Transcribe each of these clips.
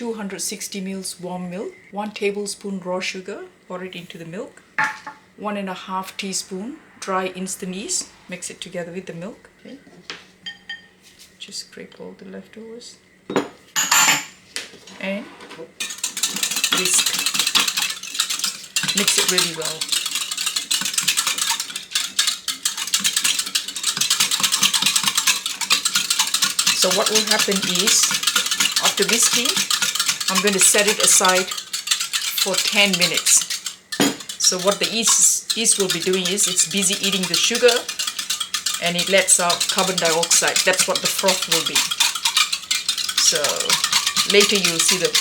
260 ml warm milk, 1 tablespoon raw sugar, pour it into the milk, 1.5 teaspoon dry instant yeast, mix it together with the milk. Okay. Just scrape all the leftovers and whisk. Mix it really well. So what will happen is, after whisking, I'm going to set it aside for 10 minutes. So what the yeast will be doing is, it's busy eating the sugar and it lets out carbon dioxide. That's what the froth will be. So later you'll see that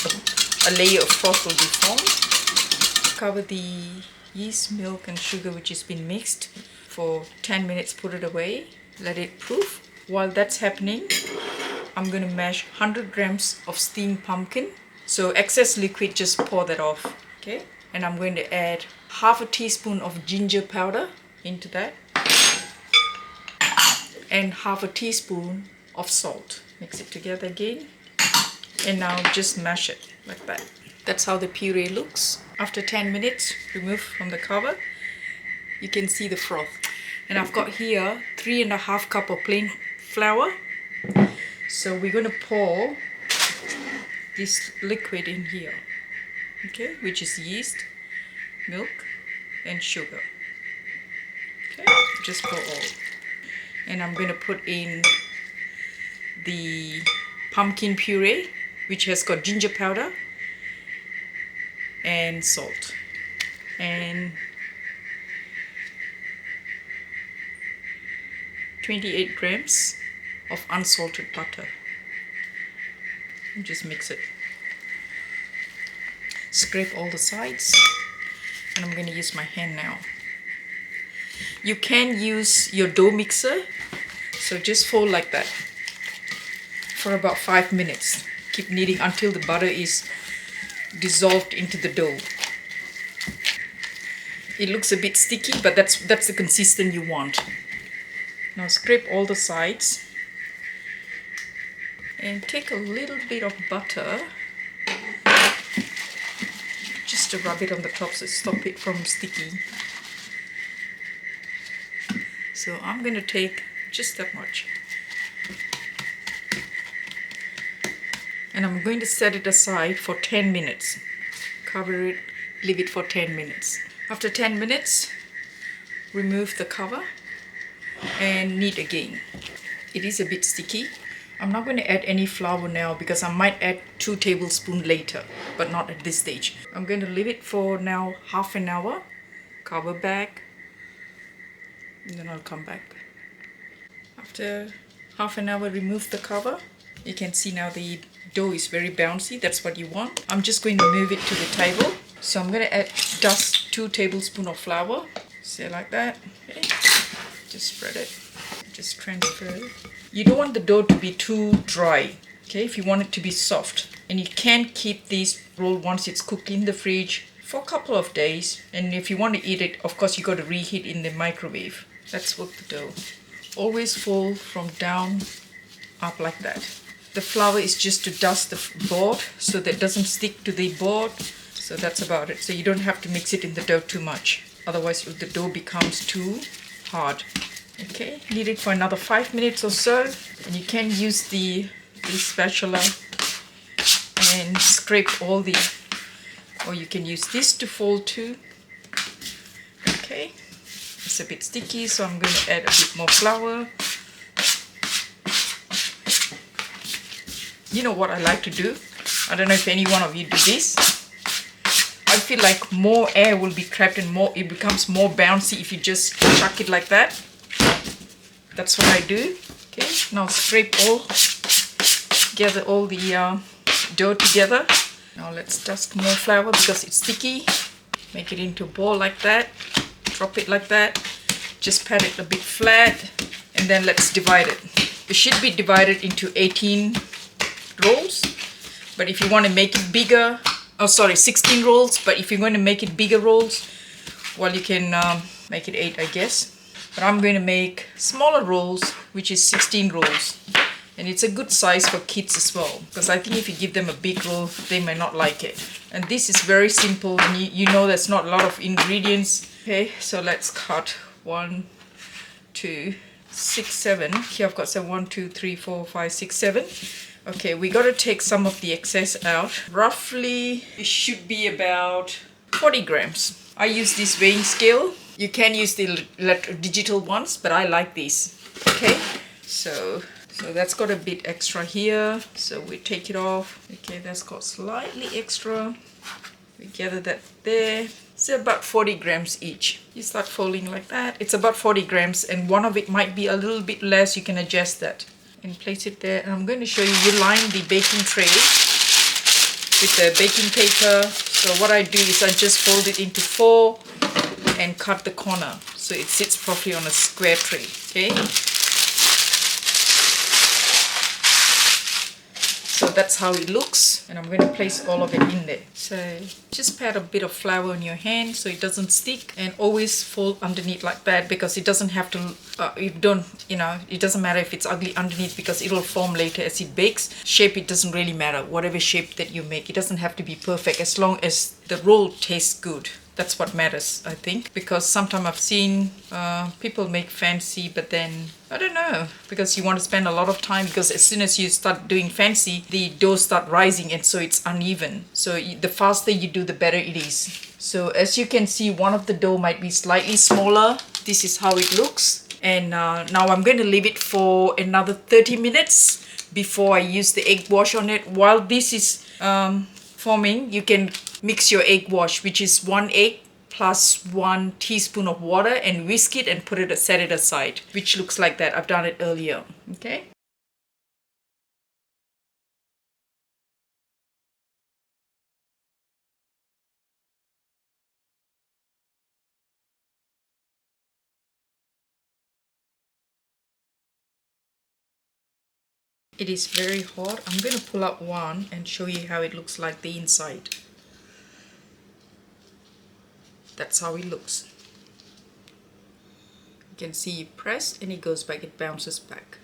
a layer of froth will be formed. Cover the yeast, milk and sugar which has been mixed for 10 minutes, put it away, let it proof. While that's happening, I'm going to mash 100 grams of steamed pumpkin. So excess liquid, just pour that off. Okay, and I'm going to add half a teaspoon of ginger powder into that and half a teaspoon of salt. Mix it together again and now just mash it like that. That's how the puree looks. After 10 minutes, remove from the cover. You can see the froth. And I've got here 3.5 cup of plain flour. So we're going to pour this liquid in here, okay, which is yeast, milk and sugar. Okay, just pour all. And I'm going to put in the pumpkin puree, which has got ginger powder and salt and 28 grams of unsalted butter. And just mix it. Scrape all the sides, and I'm going to use my hand now. You can use your dough mixer, so just fold like that for about 5 minutes. Keep kneading until the butter is dissolved into the dough. It looks a bit sticky, but that's the consistency you want. Now scrape all the sides and take a little bit of butter just to rub it on the top to stop it from sticking. So I'm going to take just that much and I'm going to set it aside for 10 minutes. Cover it, leave it for 10 minutes. After 10 minutes, remove the cover and knead again. It is a bit sticky. I'm not going to add any flour now because I might add 2 tablespoons later, but not at this stage. I'm going to leave it for now half an hour, cover back, and then I'll come back. After half an hour, remove the cover. You can see now the dough is very bouncy. That's what you want. I'm just going to move it to the table. So I'm going to dust 2 tablespoons of flour. Say like that. Okay. Just spread it. Just transfer it. You don't want the dough to be too dry, okay, if you want it to be soft. And you can keep this roll once it's cooked in the fridge for a couple of days. And if you want to eat it, of course, you got to reheat in the microwave. Let's work the dough. Always fold from down up like that. The flour is just to dust the board so that it doesn't stick to the board. So that's about it. So you don't have to mix it in the dough too much. Otherwise, the dough becomes too hard. Okay, knead it for another 5 minutes or so, and you can use this spatula and scrape all or you can use this to fold too. Okay, it's a bit sticky, so I'm going to add a bit more flour. You know what I like to do? I don't know if any one of you do this. I feel like more air will be trapped and it becomes more bouncy if you just chuck it like that. That's what I do. Okay, now scrape gather all the dough together. Now let's dust more flour because it's sticky. Make it into a ball like that. Drop it like that. Just pat it a bit flat, and then let's divide it. It should be divided into 18 rolls, but if you want to make it bigger, 16 rolls, but if you're going to make it bigger rolls, well, you can make it 8, I guess. But I'm going to make smaller rolls, which is 16 rolls. And it's a good size for kids as well, because I think if you give them a big roll, they may not like it. And this is very simple, and you know there's not a lot of ingredients. Okay, so let's cut 1, 2, 6, 7. Here I've got 7, 1, 2, 3, 4, 5, 6, 7. Okay, we got to take some of the excess out. Roughly, it should be about 40 grams. I use this weighing scale. You can use the digital ones, but I like these. Okay, so that's got a bit extra here. So we take it off. Okay, that's got slightly extra. We gather that there. It's about 40 grams each. You start folding like that. It's about 40 grams, and one of it might be a little bit less. You can adjust that and place it there. And I'm going to show you, you line the baking tray with the baking paper. So what I do is I just fold it into 4 and cut the corner so it sits properly on a square tray. Okay, so that's how it looks, and I'm going to place all of it in there. So just pat a bit of flour on your hand so it doesn't stick, and always fold underneath like that, because it doesn't have to, it doesn't matter if it's ugly underneath, because it will form later as it bakes. Shape, it doesn't really matter, whatever shape that you make. It doesn't have to be perfect as long as the roll tastes good. That's what matters, I think, because sometimes I've seen people make fancy, but then I don't know, because you want to spend a lot of time, because as soon as you start doing fancy, the dough start rising, and so it's uneven. So the faster you do, the better it is. So as you can see, one of the dough might be slightly smaller. This is how it looks. And now I'm going to leave it for another 30 minutes before I use the egg wash on it. While this is forming, you can mix your egg wash, which is 1 egg plus 1 teaspoon of water, and whisk it and set it aside, which looks like that. I've done it earlier. Okay. It is very hot. I'm going to pull out one and show you how it looks like the inside. That's how it looks. You can see you press and it goes back, it bounces back.